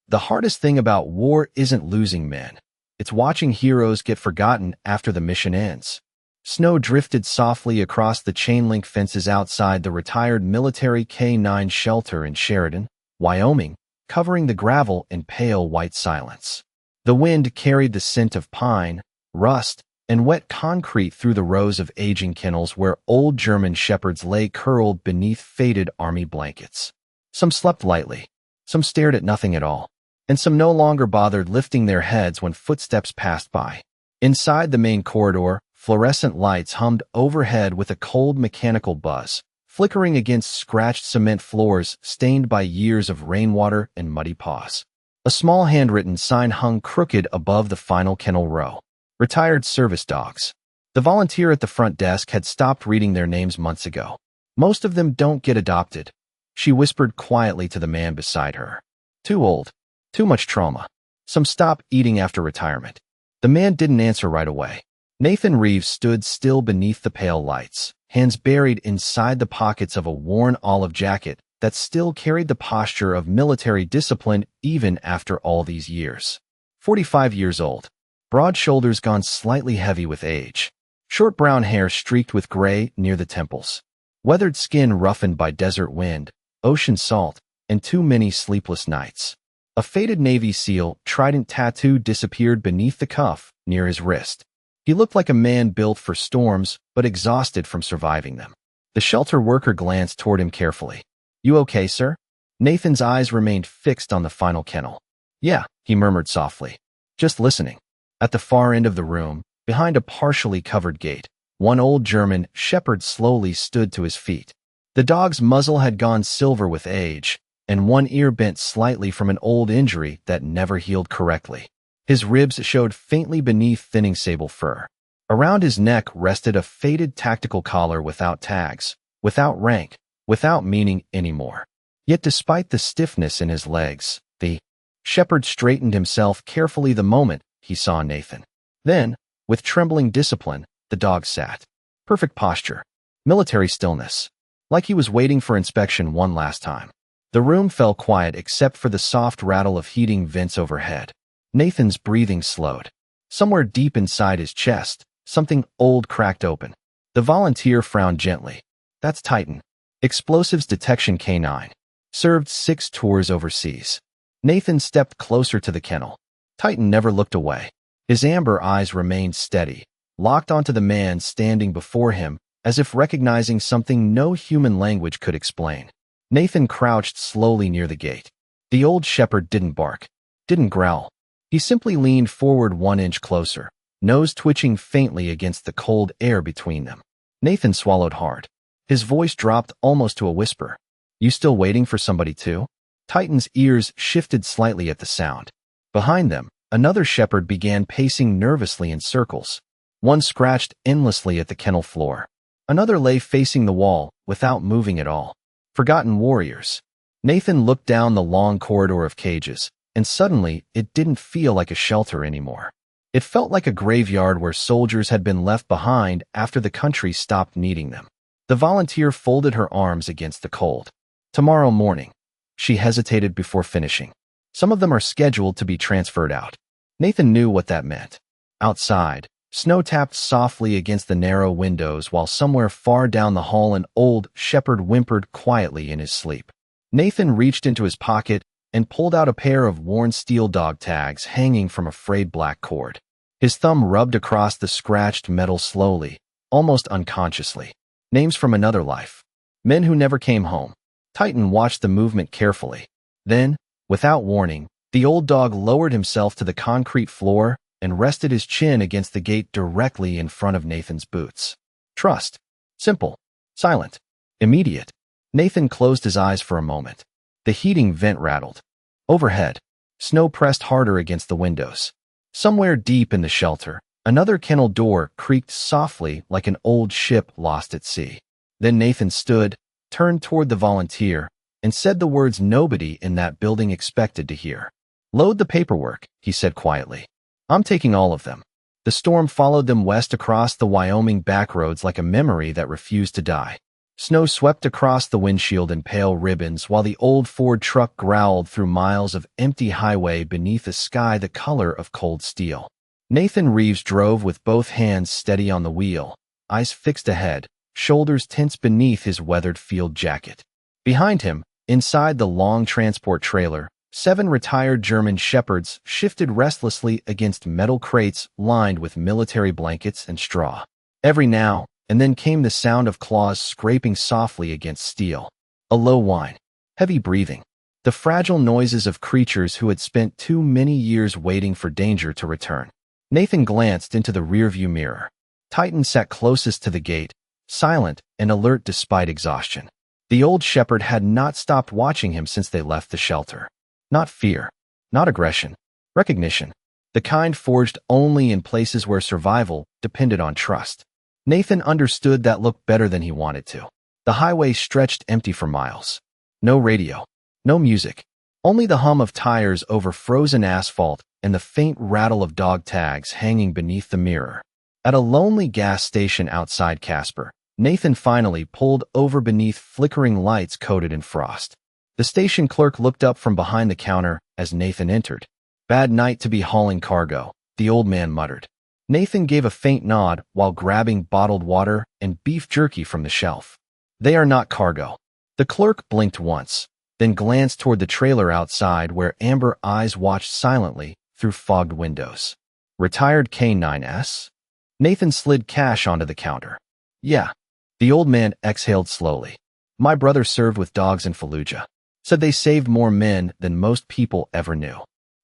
The hardest thing about war isn't losing men. It's watching heroes get forgotten after the mission ends. Snow drifted softly across the chain-link fences outside the retired military K-9 shelter in Sheridan, Wyoming, covering the gravel in pale white silence. The wind carried the scent of pine, rust, and wet concrete through the rows of aging kennels where old German shepherds lay curled beneath faded army blankets. Some slept lightly, some stared at nothing at all, and some no longer bothered lifting their heads when footsteps passed by. Inside the main corridor, fluorescent lights hummed overhead with a cold mechanical buzz, flickering against scratched cement floors stained by years of rainwater and muddy paws. A small handwritten sign hung crooked above the final kennel row. Retired service dogs. The volunteer at the front desk had stopped reading their names months ago. Most of them don't get adopted, she whispered quietly to the man beside her. Too old. Too much trauma. Some stop eating after retirement. The man didn't answer right away. Nathan Reeves stood still beneath the pale lights, hands buried inside the pockets of a worn olive jacket that still carried the posture of military discipline even after all these years. 45 years old. Broad shoulders gone slightly heavy with age. Short brown hair streaked with gray near the temples. Weathered skin roughened by desert wind, ocean salt, and too many sleepless nights. A faded Navy SEAL trident tattoo disappeared beneath the cuff near his wrist. He looked like a man built for storms, but exhausted from surviving them. The shelter worker glanced toward him carefully. You okay, sir? Nathan's eyes remained fixed on the final kennel. Yeah, he murmured softly. Just listening. At the far end of the room, behind a partially covered gate, one old German shepherd slowly stood to his feet. The dog's muzzle had gone silver with age, and one ear bent slightly from an old injury that never healed correctly. His ribs showed faintly beneath thinning sable fur. Around his neck rested a faded tactical collar without tags, without rank, without meaning anymore. Yet despite the stiffness in his legs, the shepherd straightened himself carefully the moment he saw Nathan. Then, with trembling discipline, the dog sat. Perfect posture. Military stillness. Like he was waiting for inspection one last time. The room fell quiet except for the soft rattle of heating vents overhead. Nathan's breathing slowed. Somewhere deep inside his chest, something old cracked open. The volunteer frowned gently. That's Titan. Explosives Detection K-9. Served 6 tours overseas. Nathan stepped closer to the kennel. Titan never looked away. His amber eyes remained steady, locked onto the man standing before him, as if recognizing something no human language could explain. Nathan crouched slowly near the gate. The old shepherd didn't bark, didn't growl. He simply leaned forward 1 inch closer, nose twitching faintly against the cold air between them. Nathan swallowed hard. His voice dropped almost to a whisper. You still waiting for somebody too? Titan's ears shifted slightly at the sound. Behind them, another shepherd began pacing nervously in circles. One scratched endlessly at the kennel floor. Another lay facing the wall, without moving at all. Forgotten warriors. Nathan looked down the long corridor of cages, and suddenly it didn't feel like a shelter anymore. It felt like a graveyard where soldiers had been left behind after the country stopped needing them. The volunteer folded her arms against the cold. Tomorrow morning. She hesitated before finishing. Some of them are scheduled to be transferred out. Nathan knew what that meant. Outside, snow tapped softly against the narrow windows while somewhere far down the hall an old shepherd whimpered quietly in his sleep. Nathan reached into his pocket and pulled out a pair of worn steel dog tags hanging from a frayed black cord. His thumb rubbed across the scratched metal slowly, almost unconsciously. Names from another life. Men who never came home. Titan watched the movement carefully. Then, without warning, the old dog lowered himself to the concrete floor and rested his chin against the gate directly in front of Nathan's boots. Trust. Simple. Silent. Immediate. Nathan closed his eyes for a moment. The heating vent rattled. Overhead, snow pressed harder against the windows. Somewhere deep in the shelter, another kennel door creaked softly like an old ship lost at sea. Then Nathan stood, turned toward the volunteer, and said the words nobody in that building expected to hear. Load the paperwork, he said quietly. I'm taking all of them. The storm followed them west across the Wyoming backroads like a memory that refused to die. Snow swept across the windshield in pale ribbons while the old Ford truck growled through miles of empty highway beneath a sky the color of cold steel. Nathan Reeves drove with both hands steady on the wheel, eyes fixed ahead, shoulders tense beneath his weathered field jacket. Behind him, inside the long transport trailer, 7 retired German shepherds shifted restlessly against metal crates lined with military blankets and straw. Every now and then came the sound of claws scraping softly against steel. A low whine, heavy breathing, the fragile noises of creatures who had spent too many years waiting for danger to return. Nathan glanced into the rearview mirror. Titan sat closest to the gate, silent and alert despite exhaustion. The old shepherd had not stopped watching him since they left the shelter. Not fear, not aggression, recognition, the kind forged only in places where survival depended on trust. Nathan understood that look better than he wanted to. The highway stretched empty for miles. No radio, no music, only the hum of tires over frozen asphalt and the faint rattle of dog tags hanging beneath the mirror. At a lonely gas station outside Casper, Nathan finally pulled over beneath flickering lights coated in frost. The station clerk looked up from behind the counter as Nathan entered. "Bad night to be hauling cargo," the old man muttered. Nathan gave a faint nod while grabbing bottled water and beef jerky from the shelf. "They are not cargo." The clerk blinked once, then glanced toward the trailer outside where amber eyes watched silently through fogged windows. "Retired K9S?" Nathan slid cash onto the counter. "Yeah." The old man exhaled slowly. "My brother served with dogs in Fallujah. Said they saved more men than most people ever knew."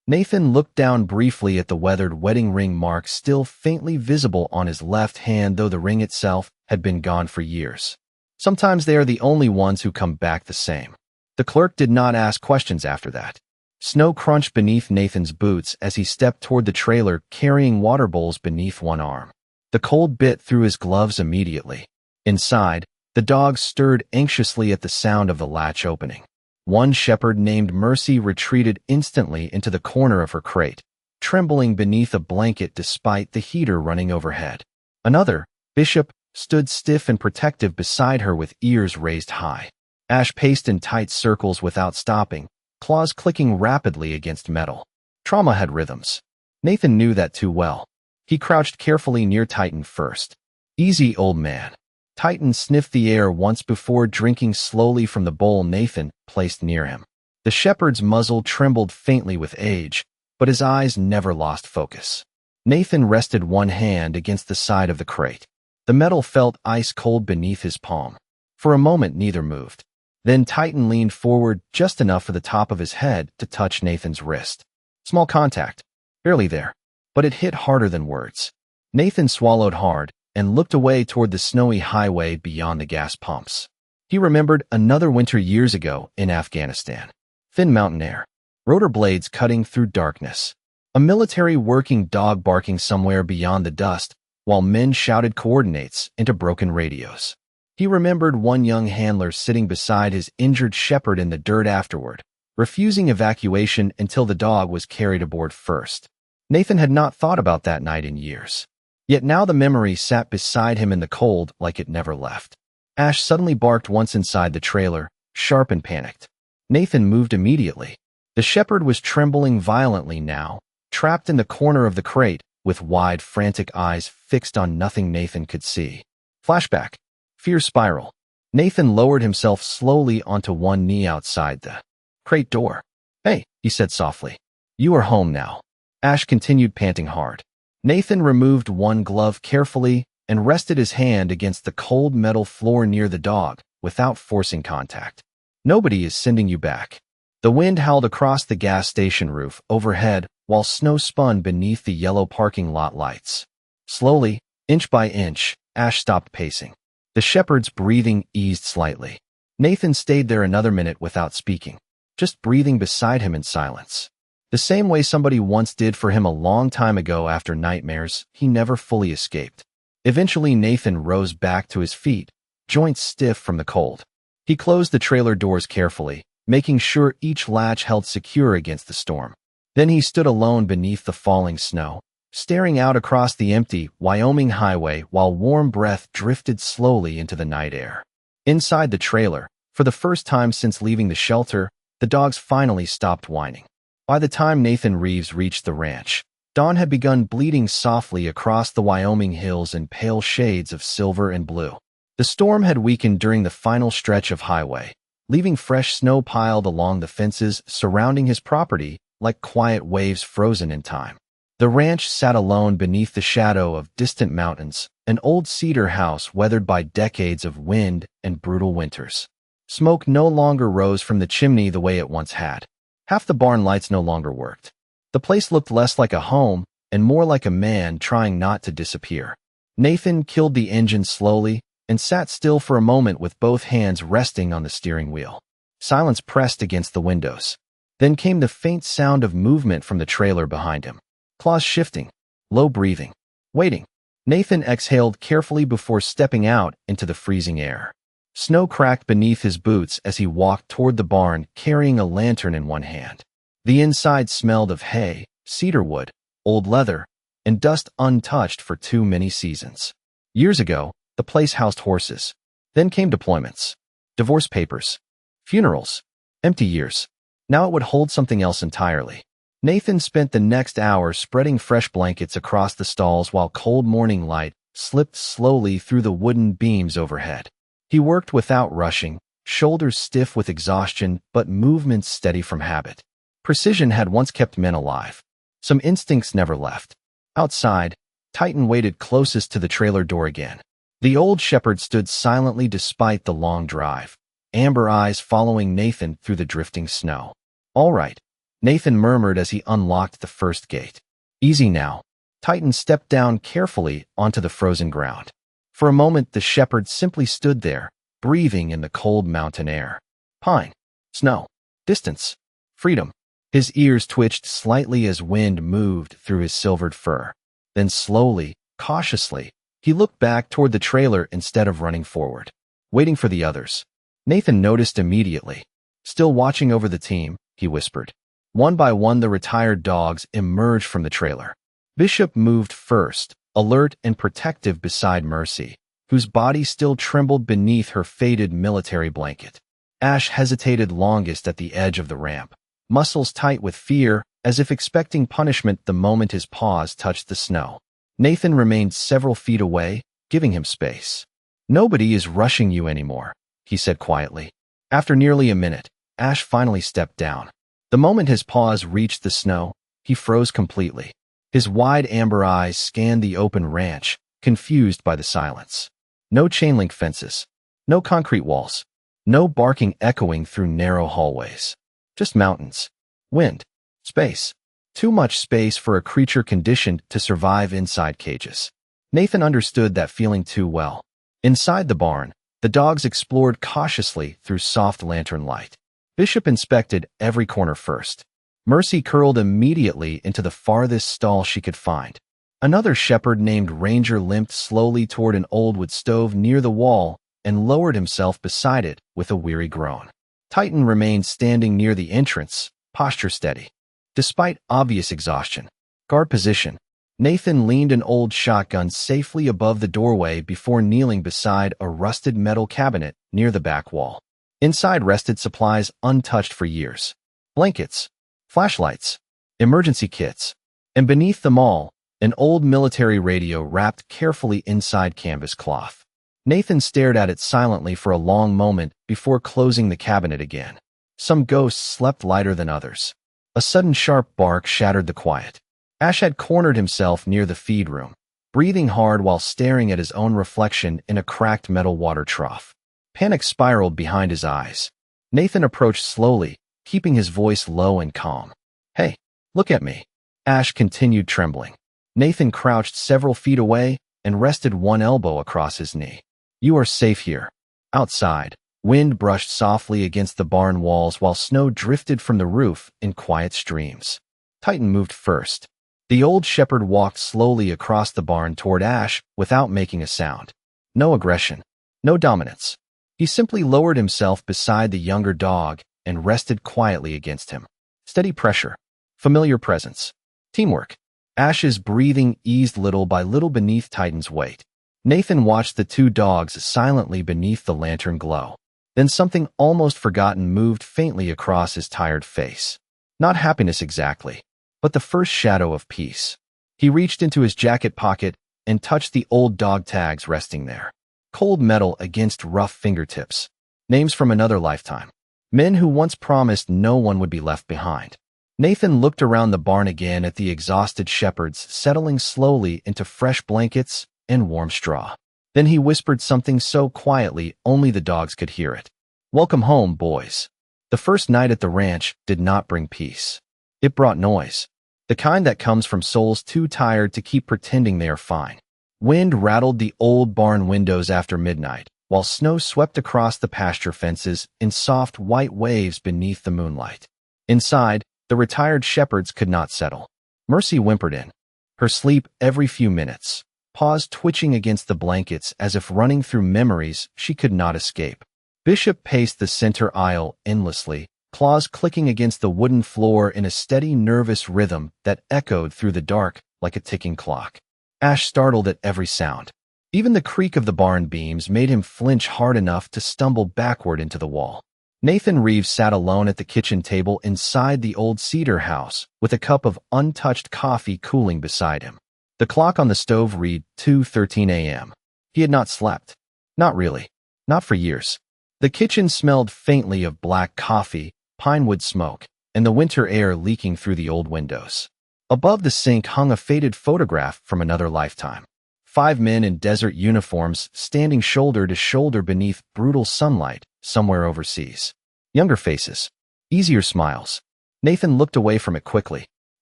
Nathan looked down briefly at the weathered wedding ring mark still faintly visible on his left hand, though the ring itself had been gone for years. Sometimes they are the only ones who come back the same. The clerk did not ask questions after that. Snow crunched beneath Nathan's boots as he stepped toward the trailer carrying water bowls beneath one arm. The cold bit through his gloves immediately. Inside, the dogs stirred anxiously at the sound of the latch opening. One shepherd named Mercy retreated instantly into the corner of her crate, trembling beneath a blanket despite the heater running overhead. Another, Bishop, stood stiff and protective beside her with ears raised high. Ash paced in tight circles without stopping, claws clicking rapidly against metal. Trauma had rhythms. Nathan knew that too well. He crouched carefully near Titan first. "Easy, old man." Titan sniffed the air once before drinking slowly from the bowl Nathan placed near him. The shepherd's muzzle trembled faintly with age, but his eyes never lost focus. Nathan rested one hand against the side of the crate. The metal felt ice-cold beneath his palm. For a moment, neither moved. Then Titan leaned forward just enough for the top of his head to touch Nathan's wrist. Small contact, barely there, but it hit harder than words. Nathan swallowed hard and looked away toward the snowy highway beyond the gas pumps. He remembered another winter years ago in Afghanistan. Thin mountain air, rotor blades cutting through darkness, a military working dog barking somewhere beyond the dust, while men shouted coordinates into broken radios. He remembered one young handler sitting beside his injured shepherd in the dirt afterward, refusing evacuation until the dog was carried aboard first. Nathan had not thought about that night in years. Yet now the memory sat beside him in the cold like it never left. Ash suddenly barked once inside the trailer, sharp and panicked. Nathan moved immediately. The shepherd was trembling violently now, trapped in the corner of the crate, with wide, frantic eyes fixed on nothing Nathan could see. Flashback. Fear spiral. Nathan lowered himself slowly onto one knee outside the crate door. "Hey," he said softly. "You are home now." Ash continued panting hard. Nathan removed one glove carefully and rested his hand against the cold metal floor near the dog without forcing contact. "Nobody is sending you back." The wind howled across the gas station roof overhead while snow spun beneath the yellow parking lot lights. Slowly, inch by inch, Ash stopped pacing. The shepherd's breathing eased slightly. Nathan stayed there another minute without speaking, just breathing beside him in silence. The same way somebody once did for him a long time ago after nightmares he never fully escaped. Eventually Nathan rose back to his feet, joints stiff from the cold. He closed the trailer doors carefully, making sure each latch held secure against the storm. Then he stood alone beneath the falling snow, staring out across the empty Wyoming highway while warm breath drifted slowly into the night air. Inside the trailer, for the first time since leaving the shelter, the dogs finally stopped whining. By the time Nathan Reeves reached the ranch, dawn had begun bleeding softly across the Wyoming hills in pale shades of silver and blue. The storm had weakened during the final stretch of highway, leaving fresh snow piled along the fences surrounding his property like quiet waves frozen in time. The ranch sat alone beneath the shadow of distant mountains, an old cedar house weathered by decades of wind and brutal winters. Smoke no longer rose from the chimney the way it once had. Half the barn lights no longer worked. The place looked less like a home and more like a man trying not to disappear. Nathan killed the engine slowly and sat still for a moment with both hands resting on the steering wheel. Silence pressed against the windows. Then came the faint sound of movement from the trailer behind him. Claws shifting, low breathing, waiting. Nathan exhaled carefully before stepping out into the freezing air. Snow cracked beneath his boots as he walked toward the barn carrying a lantern in one hand. The inside smelled of hay, cedar wood, old leather, and dust untouched for too many seasons. Years ago, the place housed horses. Then came deployments, divorce papers, funerals, empty years. Now it would hold something else entirely. Nathan spent the next hour spreading fresh blankets across the stalls while cold morning light slipped slowly through the wooden beams overhead. He worked without rushing, shoulders stiff with exhaustion but movements steady from habit. Precision had once kept men alive. Some instincts never left. Outside, Titan waited closest to the trailer door again. The old shepherd stood silently despite the long drive, amber eyes following Nathan through the drifting snow. "All right," Nathan murmured as he unlocked the first gate. "Easy now." Titan stepped down carefully onto the frozen ground. For a moment, the shepherd simply stood there, breathing in the cold mountain air. Pine, snow, distance, freedom. His ears twitched slightly as wind moved through his silvered fur. Then slowly, cautiously, he looked back toward the trailer instead of running forward, waiting for the others. Nathan noticed immediately. "Still watching over the team," he whispered. One by one, the retired dogs emerged from the trailer. Bishop moved first, alert and protective beside Mercy, whose body still trembled beneath her faded military blanket. Ash hesitated longest at the edge of the ramp, muscles tight with fear, as if expecting punishment the moment his paws touched the snow. Nathan remained several feet away, giving him space. "Nobody is rushing you anymore," he said quietly. After nearly a minute, Ash finally stepped down. The moment his paws reached the snow, he froze completely. His wide amber eyes scanned the open ranch, confused by the silence. No chain-link fences, no concrete walls, no barking echoing through narrow hallways. Just mountains, wind, space. Too much space for a creature conditioned to survive inside cages. Nathan understood that feeling too well. Inside the barn, the dogs explored cautiously through soft lantern light. Bishop inspected every corner first. Mercy curled immediately into the farthest stall she could find. Another shepherd named Ranger limped slowly toward an old wood stove near the wall and lowered himself beside it with a weary groan. Titan remained standing near the entrance, posture steady. Despite obvious exhaustion, guard position, Nathan leaned an old shotgun safely above the doorway before kneeling beside a rusted metal cabinet near the back wall. Inside rested supplies untouched for years. Blankets, flashlights, emergency kits, and beneath them all, an old military radio wrapped carefully inside canvas cloth. Nathan stared at it silently for a long moment before closing the cabinet again. Some ghosts slept lighter than others. A sudden sharp bark shattered the quiet. Ash had cornered himself near the feed room, breathing hard while staring at his own reflection in a cracked metal water trough. Panic spiraled behind his eyes. Nathan approached slowly, keeping his voice low and calm. "Hey, look at me." Ash continued trembling. Nathan crouched several feet away and rested one elbow across his knee. "You are safe here." Outside, wind brushed softly against the barn walls while snow drifted from the roof in quiet streams. Titan moved first. The old shepherd walked slowly across the barn toward Ash without making a sound. No aggression, no dominance. He simply lowered himself beside the younger dog and rested quietly against him. Steady pressure, familiar presence, teamwork. Ash's breathing eased little by little beneath Titan's weight. Nathan watched the two dogs silently beneath the lantern glow. Then something almost forgotten moved faintly across his tired face. Not happiness exactly, but the first shadow of peace. He reached into his jacket pocket and touched the old dog tags resting there. Cold metal against rough fingertips. Names from another lifetime. Men who once promised no one would be left behind. Nathan looked around the barn again at the exhausted shepherds settling slowly into fresh blankets and warm straw. Then he whispered something so quietly only the dogs could hear it. "Welcome home, boys." The first night at the ranch did not bring peace. It brought noise. The kind that comes from souls too tired to keep pretending they are fine. Wind rattled the old barn windows after midnight, while snow swept across the pasture fences in soft white waves beneath the moonlight. Inside, the retired shepherds could not settle. Mercy whimpered in, her sleep every few minutes, paws twitching against the blankets as if running through memories she could not escape. Bishop paced the center aisle endlessly, claws clicking against the wooden floor in a steady, nervous rhythm that echoed through the dark like a ticking clock. Ash startled at every sound. Even the creak of the barn beams made him flinch hard enough to stumble backward into the wall. Nathan Reeves sat alone at the kitchen table inside the old cedar house, with a cup of untouched coffee cooling beside him. The clock on the stove read 2:13 a.m. He had not slept. Not really. Not for years. The kitchen smelled faintly of black coffee, pinewood smoke, and the winter air leaking through the old windows. Above the sink hung a faded photograph from another lifetime. 5 men in desert uniforms standing shoulder to shoulder beneath brutal sunlight somewhere overseas. Younger faces. Easier smiles. Nathan looked away from it quickly.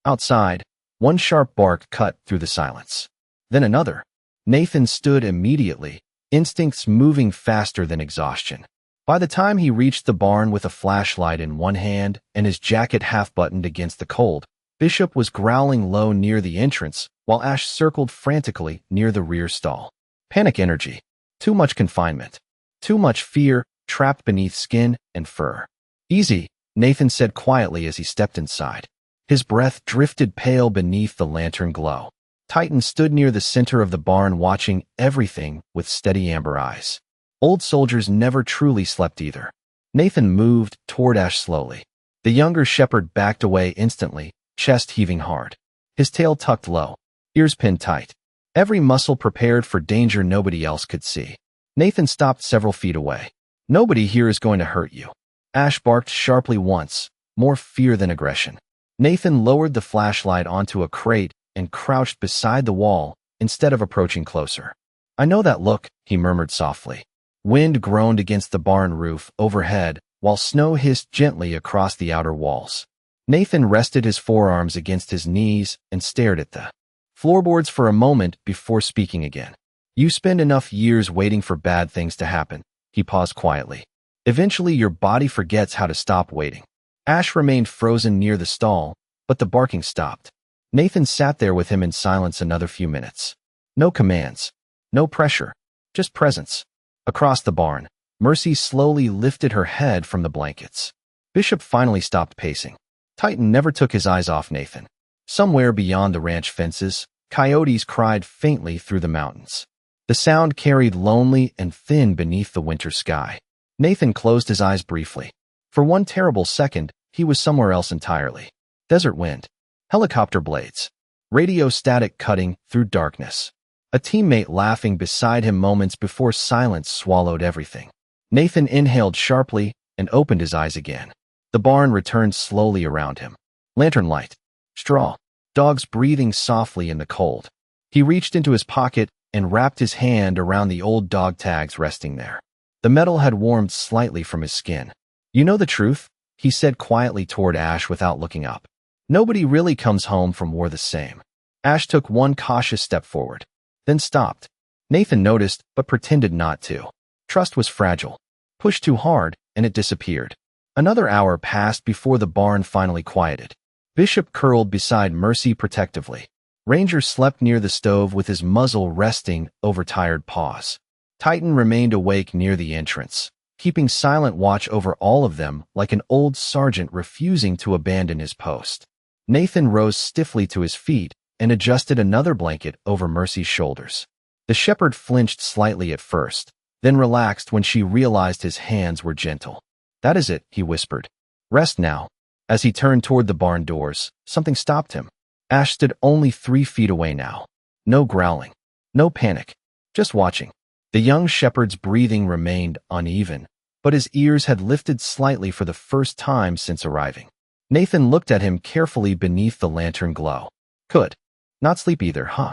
Outside, one sharp bark cut through the silence. Then another. Nathan stood immediately, instincts moving faster than exhaustion. By the time he reached the barn with a flashlight in one hand and his jacket half-buttoned against the cold, Bishop was growling low near the entrance, while Ash circled frantically near the rear stall. Panic energy. Too much confinement. Too much fear trapped beneath skin and fur. "Easy," Nathan said quietly as he stepped inside. His breath drifted pale beneath the lantern glow. Titan stood near the center of the barn watching everything with steady amber eyes. Old soldiers never truly slept either. Nathan moved toward Ash slowly. The younger shepherd backed away instantly, chest heaving hard. His tail tucked low, ears pinned tight. Every muscle prepared for danger nobody else could see. Nathan stopped several feet away. "Nobody here is going to hurt you." Ash barked sharply once, more fear than aggression. Nathan lowered the flashlight onto a crate and crouched beside the wall instead of approaching closer. "I know that look," he murmured softly. Wind groaned against the barn roof overhead, while snow hissed gently across the outer walls. Nathan rested his forearms against his knees and stared at the floorboards for a moment before speaking again. "You spend enough years waiting for bad things to happen," he paused quietly. "Eventually your body forgets how to stop waiting." Ash remained frozen near the stall, but the barking stopped. Nathan sat there with him in silence another few minutes. No commands, no pressure, just presence. Across the barn, Mercy slowly lifted her head from the blankets. Bishop finally stopped pacing. Titan never took his eyes off Nathan. Somewhere beyond the ranch fences, coyotes cried faintly through the mountains. The sound carried lonely and thin beneath the winter sky. Nathan closed his eyes briefly. For one terrible second, he was somewhere else entirely. Desert wind. Helicopter blades. Radio static cutting through darkness. A teammate laughing beside him moments before silence swallowed everything. Nathan inhaled sharply and opened his eyes again. The barn returned slowly around him. Lantern light. Straw. Dogs breathing softly in the cold. He reached into his pocket and wrapped his hand around the old dog tags resting there. The metal had warmed slightly from his skin. "You know the truth?" he said quietly toward Ash without looking up. "Nobody really comes home from war the same." Ash took one cautious step forward, then stopped. Nathan noticed, but pretended not to. Trust was fragile. Pushed too hard, and it disappeared. Another hour passed before the barn finally quieted. Bishop curled beside Mercy protectively. Ranger slept near the stove with his muzzle resting over tired paws. Titan remained awake near the entrance, keeping silent watch over all of them like an old sergeant refusing to abandon his post. Nathan rose stiffly to his feet and adjusted another blanket over Mercy's shoulders. The shepherd flinched slightly at first, then relaxed when she realized his hands were gentle. "That is it," he whispered. "Rest now." As he turned toward the barn doors, something stopped him. Ash stood only 3 feet away now. No growling. No panic. Just watching. The young shepherd's breathing remained uneven, but his ears had lifted slightly for the first time since arriving. Nathan looked at him carefully beneath the lantern glow. "Good. Not sleep either, huh?"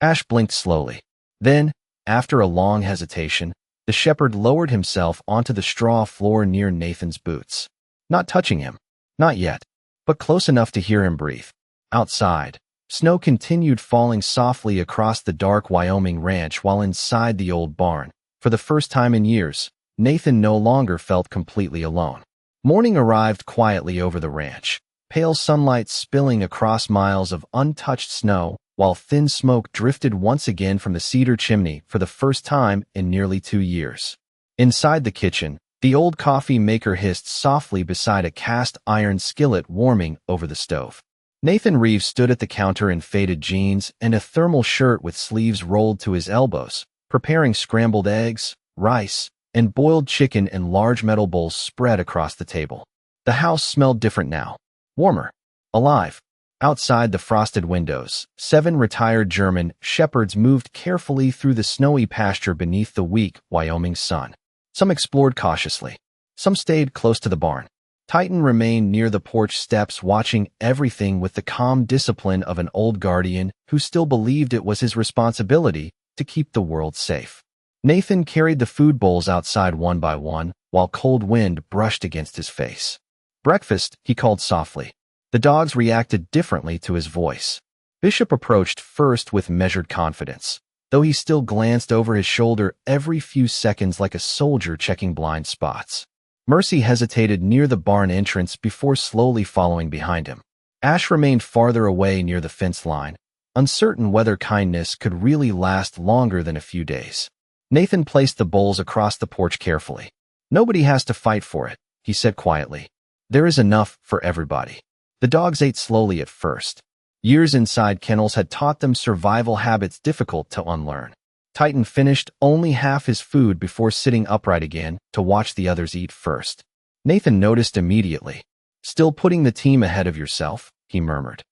Ash blinked slowly. Then, after a long hesitation, the shepherd lowered himself onto the straw floor near Nathan's boots. Not touching him. Not yet. But close enough to hear him breathe. Outside, snow continued falling softly across the dark Wyoming ranch while inside the old barn. For the first time in years, Nathan no longer felt completely alone. Morning arrived quietly over the ranch, pale sunlight spilling across miles of untouched snow, while thin smoke drifted once again from the cedar chimney for the first time in nearly 2 years. Inside the kitchen, the old coffee maker hissed softly beside a cast iron skillet warming over the stove. Nathan Reeves stood at the counter in faded jeans and a thermal shirt with sleeves rolled to his elbows, preparing scrambled eggs, rice, and boiled chicken in large metal bowls spread across the table. The house smelled different now. Warmer. Alive. Outside the frosted windows, 7 retired German shepherds moved carefully through the snowy pasture beneath the weak Wyoming sun. Some explored cautiously. Some stayed close to the barn. Titan remained near the porch steps watching everything with the calm discipline of an old guardian who still believed it was his responsibility to keep the world safe. Nathan carried the food bowls outside one by one while cold wind brushed against his face. "Breakfast," he called softly. The dogs reacted differently to his voice. Bishop approached first with measured confidence, though he still glanced over his shoulder every few seconds like a soldier checking blind spots. Mercy hesitated near the barn entrance before slowly following behind him. Ash remained farther away near the fence line, uncertain whether kindness could really last longer than a few days. Nathan placed the bowls across the porch carefully. "Nobody has to fight for it," he said quietly. "There is enough for everybody." The dogs ate slowly at first. Years inside kennels had taught them survival habits difficult to unlearn. Titan finished only half his food before sitting upright again to watch the others eat first. Nathan noticed immediately. "Still putting the team ahead of yourself," he murmured,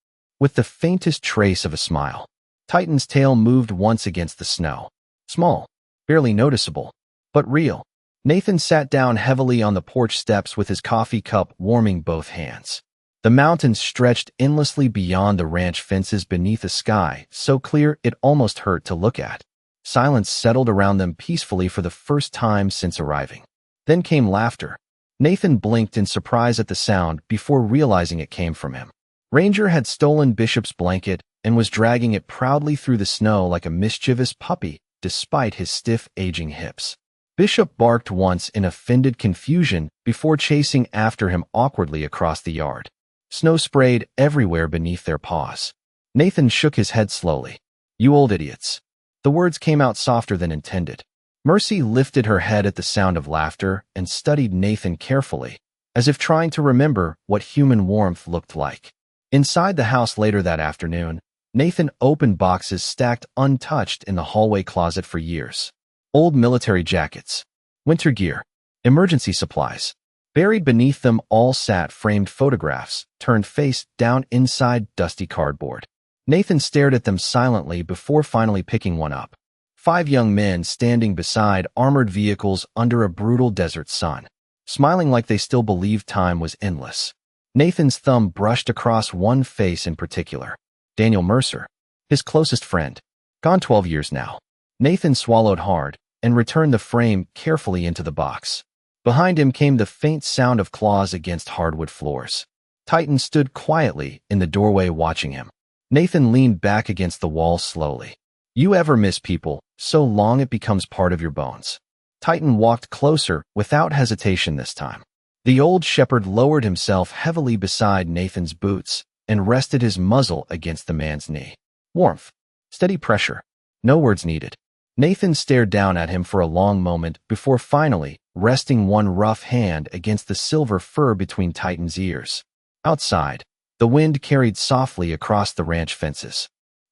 with the faintest trace of a smile. Titan's tail moved once against the snow. Small, barely noticeable, but real. Nathan sat down heavily on the porch steps with his coffee cup warming both hands. The mountains stretched endlessly beyond the ranch fences beneath a sky so clear it almost hurt to look at. Silence settled around them peacefully for the first time since arriving. Then came laughter. Nathan blinked in surprise at the sound before realizing it came from him. Ranger had stolen Bishop's blanket and was dragging it proudly through the snow like a mischievous puppy, despite his stiff, aging hips. Bishop barked once in offended confusion before chasing after him awkwardly across the yard. Snow sprayed everywhere beneath their paws. Nathan shook his head slowly. "You old idiots." The words came out softer than intended. Mercy lifted her head at the sound of laughter and studied Nathan carefully, as if trying to remember what human warmth looked like. Inside the house later that afternoon, Nathan opened boxes stacked untouched in the hallway closet for years. Old military jackets, winter gear, emergency supplies. Buried beneath them all sat framed photographs, turned face down inside dusty cardboard. Nathan stared at them silently before finally picking one up. 5 young men standing beside armored vehicles under a brutal desert sun, smiling like they still believed time was endless. Nathan's thumb brushed across one face in particular. Daniel Mercer, his closest friend. Gone 12 years now. Nathan swallowed hard and returned the frame carefully into the box. Behind him came the faint sound of claws against hardwood floors. Titan stood quietly in the doorway watching him. Nathan leaned back against the wall slowly. "You ever miss people so long it becomes part of your bones?" Titan walked closer without hesitation this time. The old shepherd lowered himself heavily beside Nathan's boots and rested his muzzle against the man's knee. Warmth. Steady pressure. No words needed. Nathan stared down at him for a long moment before finally resting one rough hand against the silver fur between Titan's ears. Outside, the wind carried softly across the ranch fences.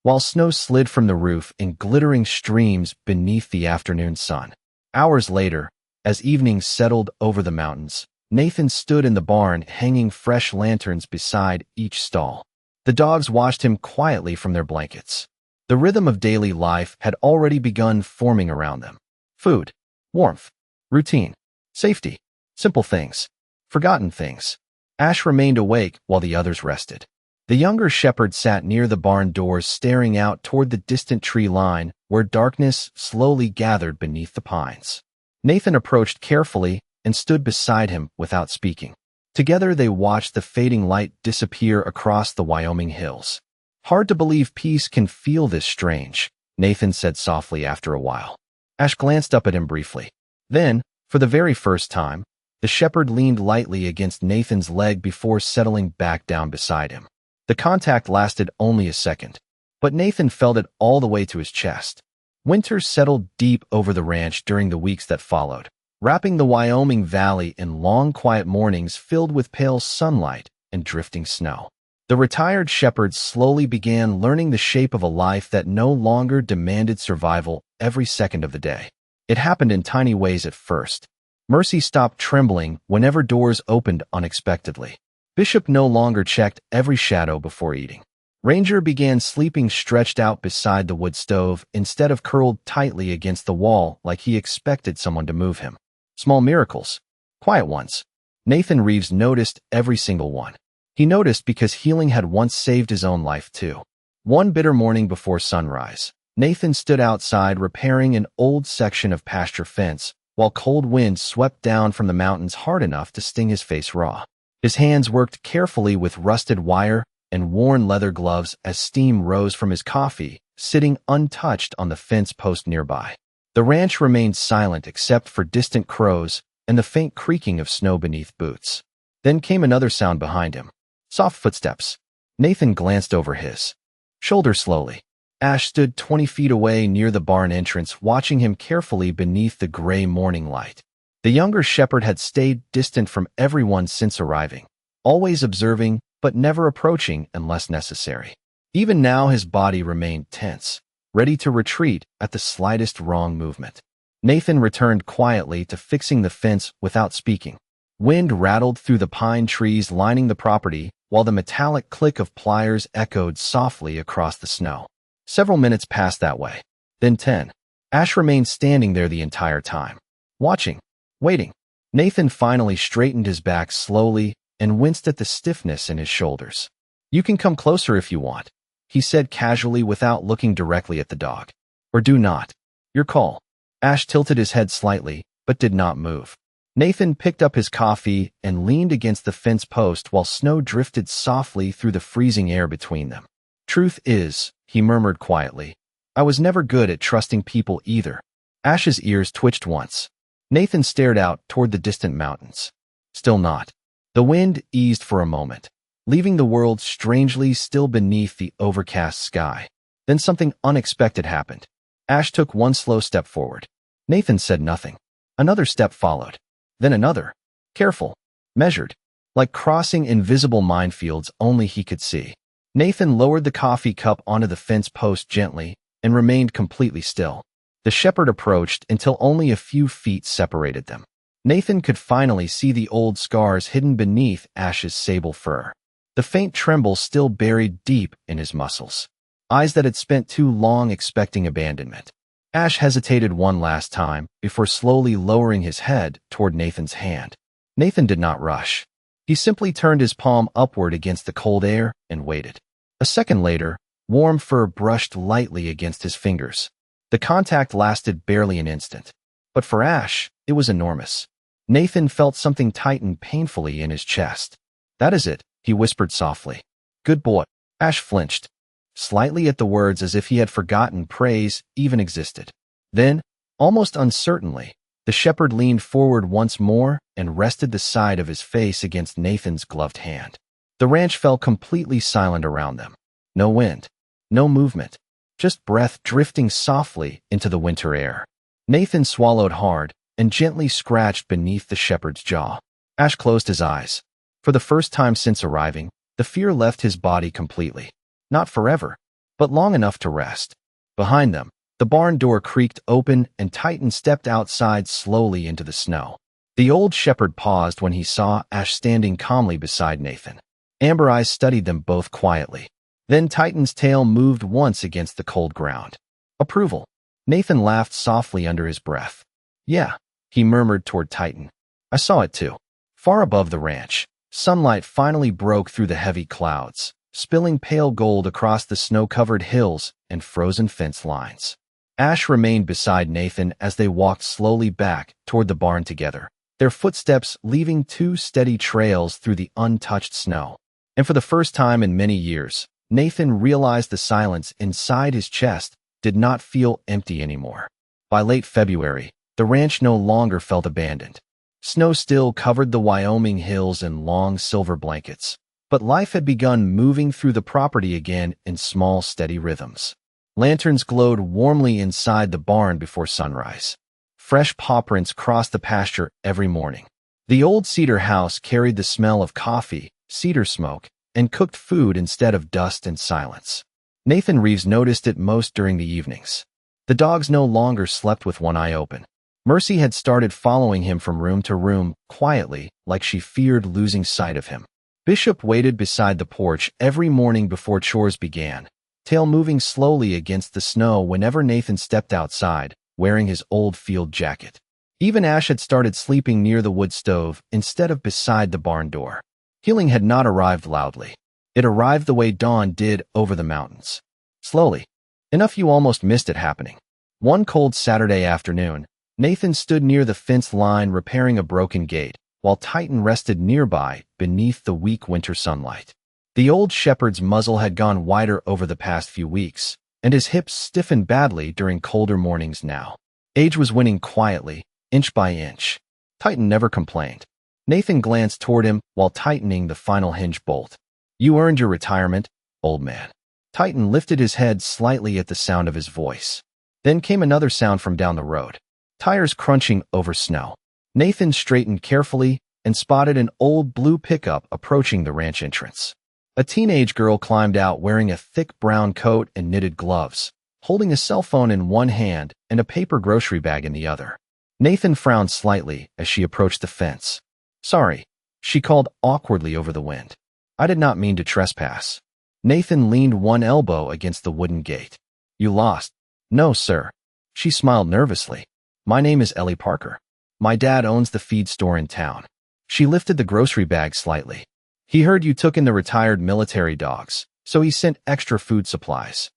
while snow slid from the roof in glittering streams beneath the afternoon sun. Hours later, as evening settled over the mountains, Nathan stood in the barn hanging fresh lanterns beside each stall. The dogs watched him quietly from their blankets. The rhythm of daily life had already begun forming around them. Food, warmth, routine, safety, simple things, forgotten things. Ash remained awake while the others rested. The younger shepherd sat near the barn doors staring out toward the distant tree line where darkness slowly gathered beneath the pines. Nathan approached carefully and stood beside him without speaking. Together they watched the fading light disappear across the Wyoming hills. "Hard to believe peace can feel this strange," Nathan said softly after a while. Ash glanced up at him briefly. Then, for the very first time, the shepherd leaned lightly against Nathan's leg before settling back down beside him. The contact lasted only a second, but Nathan felt it all the way to his chest. Winter settled deep over the ranch during the weeks that followed, wrapping the Wyoming Valley in long, quiet mornings filled with pale sunlight and drifting snow. The retired shepherd slowly began learning the shape of a life that no longer demanded survival every second of the day. It happened in tiny ways at first. Mercy stopped trembling whenever doors opened unexpectedly. Bishop no longer checked every shadow before eating. Ranger began sleeping stretched out beside the wood stove instead of curled tightly against the wall like he expected someone to move him. Small miracles. Quiet ones. Nathan Reeves noticed every single one. He noticed because healing had once saved his own life too. One bitter morning before sunrise, Nathan stood outside repairing an old section of pasture fence while cold winds swept down from the mountains hard enough to sting his face raw. His hands worked carefully with rusted wire and worn leather gloves as steam rose from his coffee, sitting untouched on the fence post nearby. The ranch remained silent except for distant crows and the faint creaking of snow beneath boots. Then came another sound behind him. Soft footsteps. Nathan glanced over his shoulder slowly. Ash stood 20 feet away near the barn entrance, watching him carefully beneath the gray morning light. The younger shepherd had stayed distant from everyone since arriving, always observing but never approaching unless necessary. Even now his body remained tense, ready to retreat at the slightest wrong movement. Nathan returned quietly to fixing the fence without speaking. Wind rattled through the pine trees lining the property, while the metallic click of pliers echoed softly across the snow. Several minutes passed that way. Then 10. Ash remained standing there the entire time, watching, waiting. Nathan finally straightened his back slowly and winced at the stiffness in his shoulders. "You can come closer if you want," he said casually without looking directly at the dog. "Or do not. Your call." Ash tilted his head slightly, but did not move. Nathan picked up his coffee and leaned against the fence post while snow drifted softly through the freezing air between them. "Truth is," he murmured quietly, "I was never good at trusting people either." Ash's ears twitched once. Nathan stared out toward the distant mountains. Still not. The wind eased for a moment, leaving the world strangely still beneath the overcast sky. Then something unexpected happened. Ash took one slow step forward. Nathan said nothing. Another step followed. Then another. Careful. Measured. Like crossing invisible minefields only he could see. Nathan lowered the coffee cup onto the fence post gently and remained completely still. The shepherd approached until only a few feet separated them. Nathan could finally see the old scars hidden beneath Ash's sable fur. The faint tremble still buried deep in his muscles. Eyes that had spent too long expecting abandonment. Ash hesitated one last time before slowly lowering his head toward Nathan's hand. Nathan did not rush. He simply turned his palm upward against the cold air and waited. A second later, warm fur brushed lightly against his fingers. The contact lasted barely an instant. But for Ash, it was enormous. Nathan felt something tighten painfully in his chest. "That is it," he whispered softly. "Good boy." Ash flinched, slightly at the words as if he had forgotten praise even existed. Then, almost uncertainly, the shepherd leaned forward once more and rested the side of his face against Nathan's gloved hand. The ranch fell completely silent around them. No wind, no movement, just breath drifting softly into the winter air. Nathan swallowed hard and gently scratched beneath the shepherd's jaw. Ash closed his eyes. For the first time since arriving, the fear left his body completely. Not forever, but long enough to rest. Behind them, the barn door creaked open and Titan stepped outside slowly into the snow. The old shepherd paused when he saw Ash standing calmly beside Nathan. Amber eyes studied them both quietly. Then Titan's tail moved once against the cold ground. Approval. Nathan laughed softly under his breath. Yeah, he murmured toward Titan. I saw it too. Far above the ranch, sunlight finally broke through the heavy clouds, spilling pale gold across the snow-covered hills and frozen fence lines. Ash remained beside Nathan as they walked slowly back toward the barn together, their footsteps leaving two steady trails through the untouched snow. And for the first time in many years, Nathan realized the silence inside his chest did not feel empty anymore. By late February, the ranch no longer felt abandoned. Snow still covered the Wyoming hills in long silver blankets, but life had begun moving through the property again in small, steady rhythms. Lanterns glowed warmly inside the barn before sunrise. Fresh paw prints crossed the pasture every morning. The old cedar house carried the smell of coffee, cedar smoke, and cooked food instead of dust and silence. Nathan Reeves noticed it most during the evenings. The dogs no longer slept with one eye open. Mercy had started following him from room to room, quietly, like she feared losing sight of him. Bishop waited beside the porch every morning before chores began, tail moving slowly against the snow whenever Nathan stepped outside, wearing his old field jacket. Even Ash had started sleeping near the wood stove instead of beside the barn door. Healing had not arrived loudly. It arrived the way dawn did over the mountains. Slowly. Enough you almost missed it happening. One cold Saturday afternoon, Nathan stood near the fence line repairing a broken gate, while Titan rested nearby beneath the weak winter sunlight. The old shepherd's muzzle had gone wider over the past few weeks, and his hips stiffened badly during colder mornings now. Age was winning quietly, inch by inch. Titan never complained. Nathan glanced toward him while tightening the final hinge bolt. You earned your retirement, old man. Titan lifted his head slightly at the sound of his voice. Then came another sound from down the road. Tires crunching over snow. Nathan straightened carefully and spotted an old blue pickup approaching the ranch entrance. A teenage girl climbed out wearing a thick brown coat and knitted gloves, holding a cell phone in one hand and a paper grocery bag in the other. Nathan frowned slightly as she approached the fence. Sorry, she called awkwardly over the wind. I did not mean to trespass. Nathan leaned one elbow against the wooden gate. You lost. No, sir. She smiled nervously. My name is Ellie Parker. My dad owns the feed store in town. She lifted the grocery bag slightly. He heard you took in the retired military dogs, so he sent extra food supplies.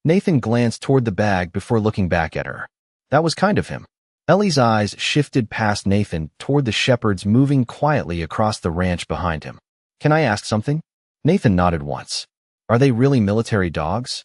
Nathan glanced toward the bag before looking back at her. That was kind of him. Ellie's eyes shifted past Nathan toward the shepherds moving quietly across the ranch behind him. Can I ask something? Nathan nodded once. Are they really military dogs?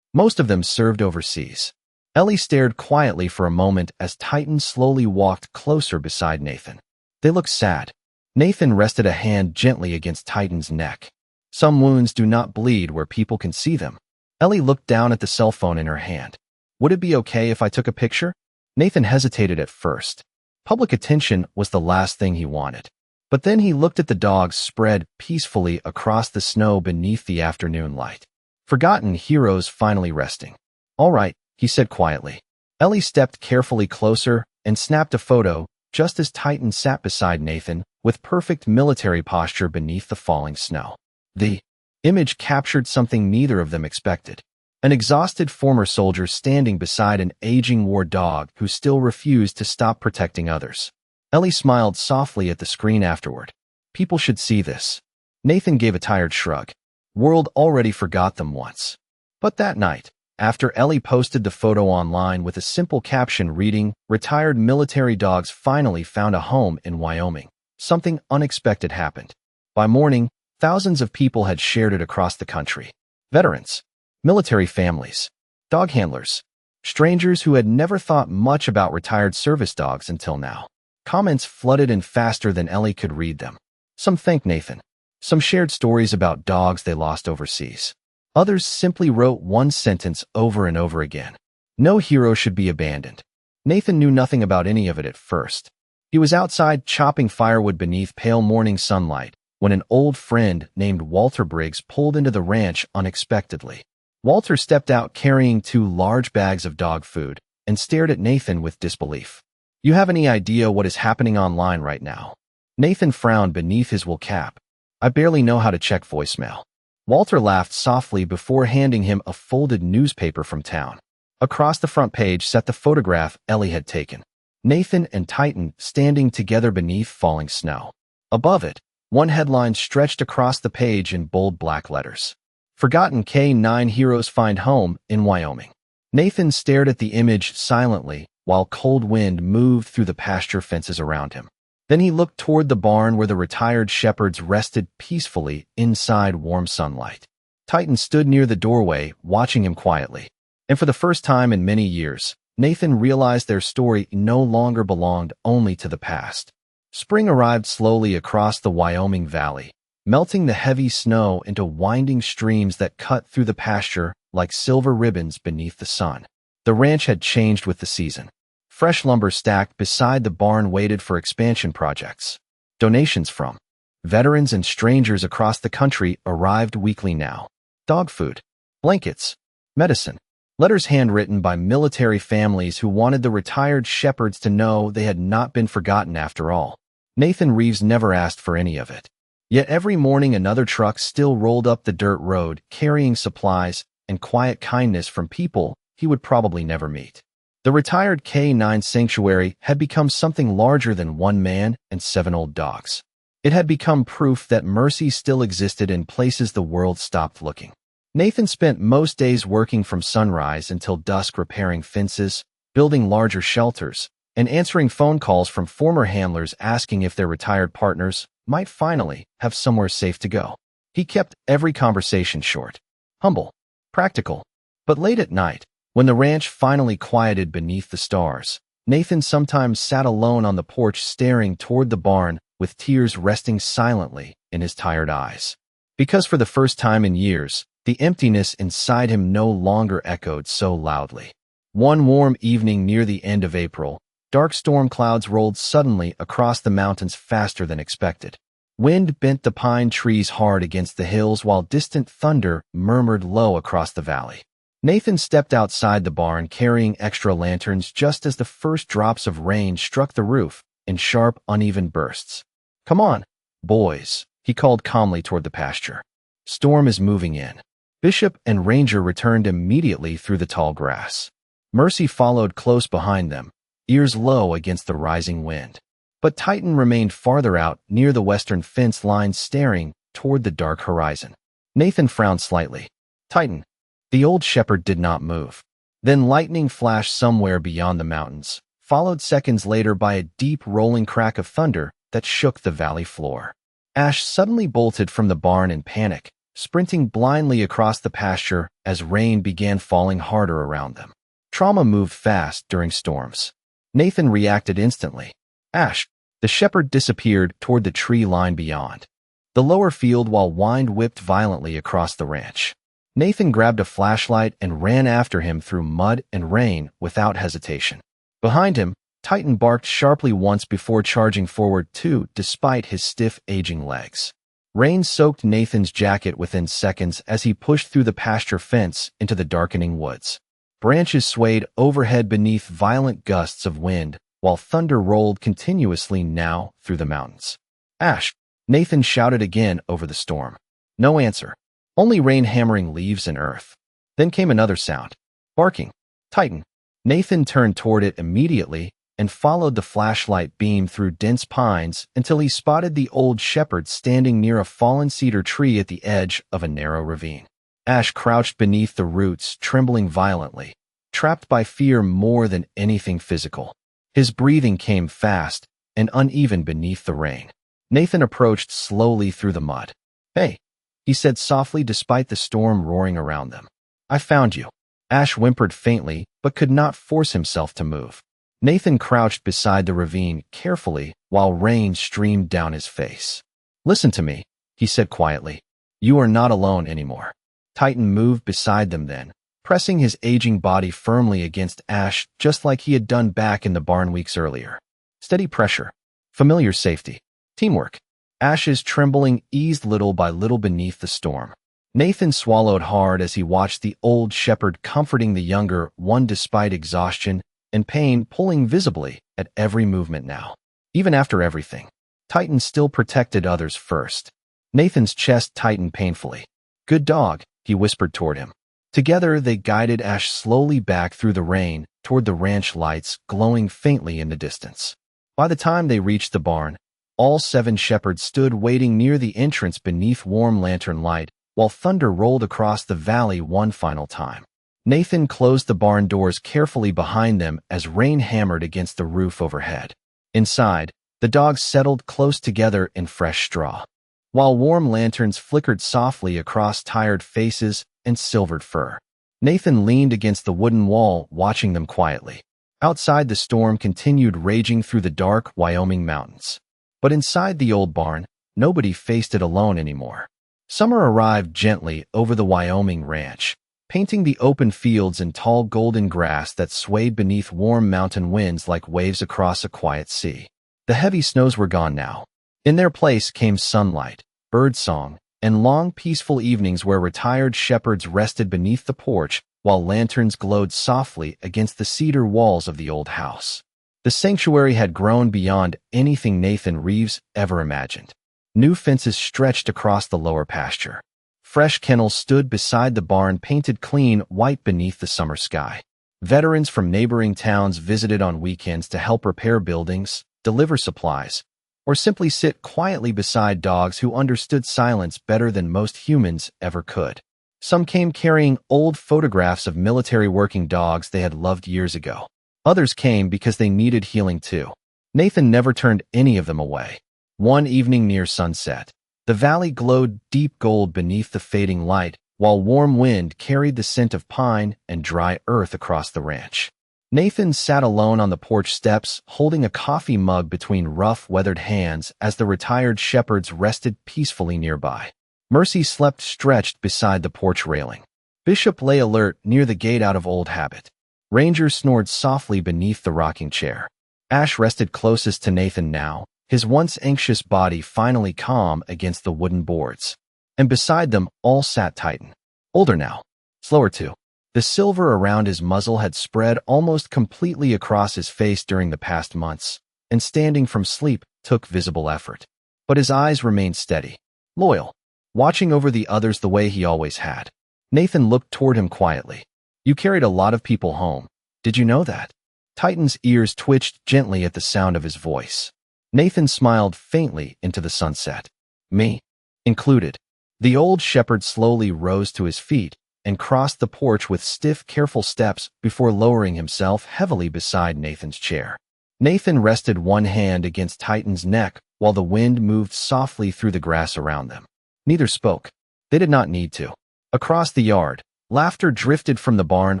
Most of them served overseas. Ellie stared quietly for a moment as Titan slowly walked closer beside Nathan. They looked sad. Nathan rested a hand gently against Titan's neck. Some wounds do not bleed where people can see them. Ellie looked down at the cell phone in her hand. Would it be okay if I took a picture? Nathan hesitated at first. Public attention was the last thing he wanted. But then he looked at the dogs spread peacefully across the snow beneath the afternoon light. Forgotten heroes finally resting. All right, he said quietly. Ellie stepped carefully closer and snapped a photo just as Titan sat beside Nathan with perfect military posture beneath the falling snow. The image captured something neither of them expected. An exhausted former soldier standing beside an aging war dog who still refused to stop protecting others. Ellie smiled softly at the screen afterward. People should see this. Nathan gave a tired shrug. World already forgot them once. But that night, after Ellie posted the photo online with a simple caption reading, "Retired military dogs finally found a home in Wyoming," something unexpected happened. By morning, thousands of people had shared it across the country. Veterans, military families, dog handlers, strangers who had never thought much about retired service dogs until now. Comments flooded in faster than Ellie could read them. Some thanked Nathan. Some shared stories about dogs they lost overseas. Others simply wrote one sentence over and over again. No hero should be abandoned. Nathan knew nothing about any of it at first. He was outside chopping firewood beneath pale morning sunlight when an old friend named Walter Briggs pulled into the ranch unexpectedly. Walter stepped out carrying 2 large bags of dog food and stared at Nathan with disbelief. You have any idea what is happening online right now? Nathan frowned beneath his wool cap. I barely know how to check voicemail. Walter laughed softly before handing him a folded newspaper from town. Across the front page sat the photograph Ellie had taken. Nathan and Titan standing together beneath falling snow. Above it, one headline stretched across the page in bold black letters. Forgotten K-9 heroes find home in Wyoming. Nathan stared at the image silently while cold wind moved through the pasture fences around him. Then he looked toward the barn where the retired shepherds rested peacefully inside warm sunlight. Titan stood near the doorway, watching him quietly. And for the first time in many years, Nathan realized their story no longer belonged only to the past. Spring arrived slowly across the Wyoming valley, melting the heavy snow into winding streams that cut through the pasture like silver ribbons beneath the sun. The ranch had changed with the season. Fresh lumber stacked beside the barn waited for expansion projects. Donations from veterans and strangers across the country arrived weekly now. Dog food, blankets, medicine, letters handwritten by military families who wanted the retired shepherds to know they had not been forgotten after all. Nathan Reeves never asked for any of it. Yet every morning another truck still rolled up the dirt road carrying supplies and quiet kindness from people he would probably never meet. The retired K-9 sanctuary had become something larger than 1 man and 7 old dogs. It had become proof that mercy still existed in places the world stopped looking. Nathan spent most days working from sunrise until dusk repairing fences, building larger shelters, and answering phone calls from former handlers asking if their retired partners might finally have somewhere safe to go. He kept every conversation short, humble, practical. But late at night, when the ranch finally quieted beneath the stars, Nathan sometimes sat alone on the porch staring toward the barn with tears resting silently in his tired eyes. Because for the first time in years, the emptiness inside him no longer echoed so loudly. One warm evening near the end of April, dark storm clouds rolled suddenly across the mountains faster than expected. Wind bent the pine trees hard against the hills while distant thunder murmured low across the valley. Nathan stepped outside the barn carrying extra lanterns just as the first drops of rain struck the roof in sharp, uneven bursts. Come on, boys, he called calmly toward the pasture. Storm is moving in. Bishop and Ranger returned immediately through the tall grass. Mercy followed close behind them, ears low against the rising wind. But Titan remained farther out near the western fence line staring toward the dark horizon. Nathan frowned slightly. Titan. The old shepherd did not move. Then lightning flashed somewhere beyond the mountains, followed seconds later by a deep rolling crack of thunder that shook the valley floor. Ash suddenly bolted from the barn in panic, sprinting blindly across the pasture as rain began falling harder around them. Trauma moved fast during storms. Nathan reacted instantly. Ash, the shepherd disappeared toward the tree line beyond the lower field while wind whipped violently across the ranch. Nathan grabbed a flashlight and ran after him through mud and rain without hesitation. Behind him, Titan barked sharply once before charging forward too, despite his stiff, aging legs. Rain soaked Nathan's jacket within seconds as he pushed through the pasture fence into the darkening woods. Branches swayed overhead beneath violent gusts of wind, while thunder rolled continuously now through the mountains. Ash! Nathan shouted again over the storm. No answer. Only rain hammering leaves and earth. Then came another sound. Barking. Titan. Nathan turned toward it immediately and followed the flashlight beam through dense pines until he spotted the old shepherd standing near a fallen cedar tree at the edge of a narrow ravine. Ash crouched beneath the roots, trembling violently, trapped by fear more than anything physical. His breathing came fast and uneven beneath the rain. Nathan approached slowly through the mud. Hey, he said softly despite the storm roaring around them. I found you. Ash whimpered faintly, but could not force himself to move. Nathan crouched beside the ravine carefully while rain streamed down his face. Listen to me, he said quietly. You are not alone anymore. Titan moved beside them then, pressing his aging body firmly against Ash just like he had done back in the barn weeks earlier. Steady pressure. Familiar safety. Teamwork. Ash's trembling eased little by little beneath the storm. Nathan swallowed hard as he watched the old shepherd comforting the younger one despite exhaustion and pain pulling visibly at every movement now. Even after everything, Titan still protected others first. Nathan's chest tightened painfully. "Good dog," he whispered toward him. Together they guided Ash slowly back through the rain toward the ranch lights glowing faintly in the distance. By the time they reached the barn, all 7 shepherds stood waiting near the entrance beneath warm lantern light while thunder rolled across the valley one final time. Nathan closed the barn doors carefully behind them as rain hammered against the roof overhead. Inside, the dogs settled close together in fresh straw, while warm lanterns flickered softly across tired faces and silvered fur. Nathan leaned against the wooden wall, watching them quietly. Outside, the storm continued raging through the dark Wyoming mountains. But inside the old barn, nobody faced it alone anymore. Summer arrived gently over the Wyoming ranch, painting the open fields in tall golden grass that swayed beneath warm mountain winds like waves across a quiet sea. The heavy snows were gone now. In their place came sunlight, birdsong, and long peaceful evenings where retired shepherds rested beneath the porch while lanterns glowed softly against the cedar walls of the old house. The sanctuary had grown beyond anything Nathan Reeves ever imagined. New fences stretched across the lower pasture. Fresh kennels stood beside the barn, painted clean white beneath the summer sky. Veterans from neighboring towns visited on weekends to help repair buildings, deliver supplies, or simply sit quietly beside dogs who understood silence better than most humans ever could. Some came carrying old photographs of military working dogs they had loved years ago. Others came because they needed healing too. Nathan never turned any of them away. One evening near sunset, the valley glowed deep gold beneath the fading light, while warm wind carried the scent of pine and dry earth across the ranch. Nathan sat alone on the porch steps, holding a coffee mug between rough, weathered hands as the retired shepherds rested peacefully nearby. Mercy slept stretched beside the porch railing. Bishop lay alert near the gate out of old habit. Ranger snored softly beneath the rocking chair. Ash rested closest to Nathan now, his once anxious body finally calm against the wooden boards. And beside them all sat Titan. Older now, slower too. The silver around his muzzle had spread almost completely across his face during the past months, and standing from sleep took visible effort. But his eyes remained steady, loyal, watching over the others the way he always had. Nathan looked toward him quietly. "You carried a lot of people home. Did you know that?" Titan's ears twitched gently at the sound of his voice. Nathan smiled faintly into the sunset. "Me included." The old shepherd slowly rose to his feet and crossed the porch with stiff, careful steps before lowering himself heavily beside Nathan's chair. Nathan rested one hand against Titan's neck while the wind moved softly through the grass around them. Neither spoke. They did not need to. Across the yard, laughter drifted from the barn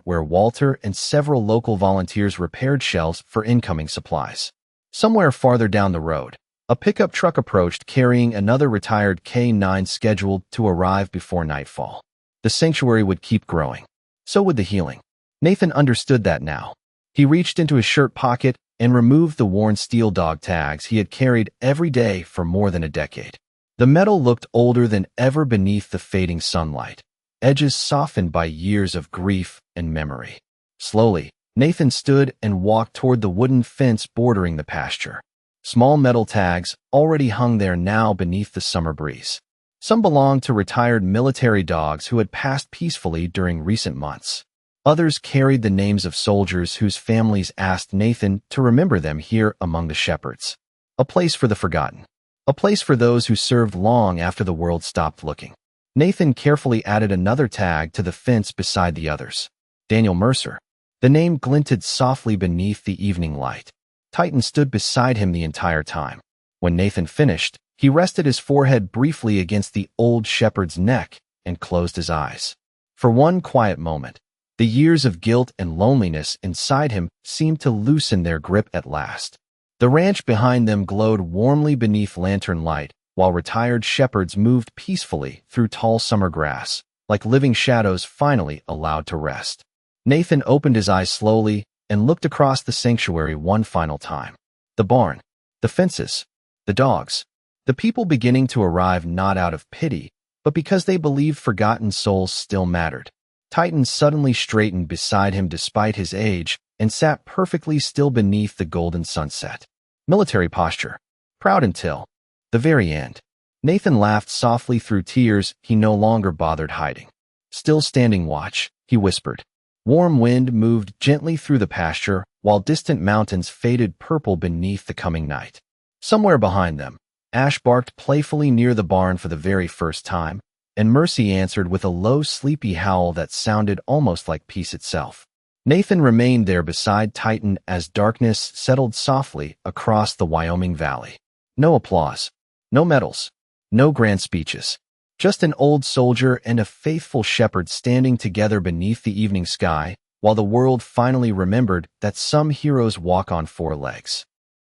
where Walter and several local volunteers repaired shelves for incoming supplies. Somewhere farther down the road, a pickup truck approached carrying another retired K-9 scheduled to arrive before nightfall. The sanctuary would keep growing. So would the healing. Nathan understood that now. He reached into his shirt pocket and removed the worn steel dog tags he had carried every day for more than a decade. The metal looked older than ever beneath the fading sunlight, edges softened by years of grief and memory. Slowly, Nathan stood and walked toward the wooden fence bordering the pasture. Small metal tags already hung there now beneath the summer breeze. Some belonged to retired military dogs who had passed peacefully during recent months. Others carried the names of soldiers whose families asked Nathan to remember them here among the shepherds. A place for the forgotten. A place for those who served long after the world stopped looking. Nathan carefully added another tag to the fence beside the others. Daniel Mercer. The name glinted softly beneath the evening light. Titan stood beside him the entire time. When Nathan finished, he rested his forehead briefly against the old shepherd's neck and closed his eyes. For one quiet moment, the years of guilt and loneliness inside him seemed to loosen their grip at last. The ranch behind them glowed warmly beneath lantern light, while retired shepherds moved peacefully through tall summer grass, like living shadows finally allowed to rest. Nathan opened his eyes slowly and looked across the sanctuary one final time. The barn, the fences, the dogs, the people beginning to arrive not out of pity, but because they believed forgotten souls still mattered. Titan suddenly straightened beside him despite his age and sat perfectly still beneath the golden sunset. Military posture. Proud until the very end. Nathan laughed softly through tears he no longer bothered hiding. Still standing watch, he whispered. Warm wind moved gently through the pasture, while distant mountains faded purple beneath the coming night. Somewhere behind them, Ash barked playfully near the barn for the very first time, and Mercy answered with a low, sleepy howl that sounded almost like peace itself. Nathan remained there beside Titan as darkness settled softly across the Wyoming Valley. No applause, no medals, no grand speeches. Just an old soldier and a faithful shepherd standing together beneath the evening sky, while the world finally remembered that some heroes walk on four legs.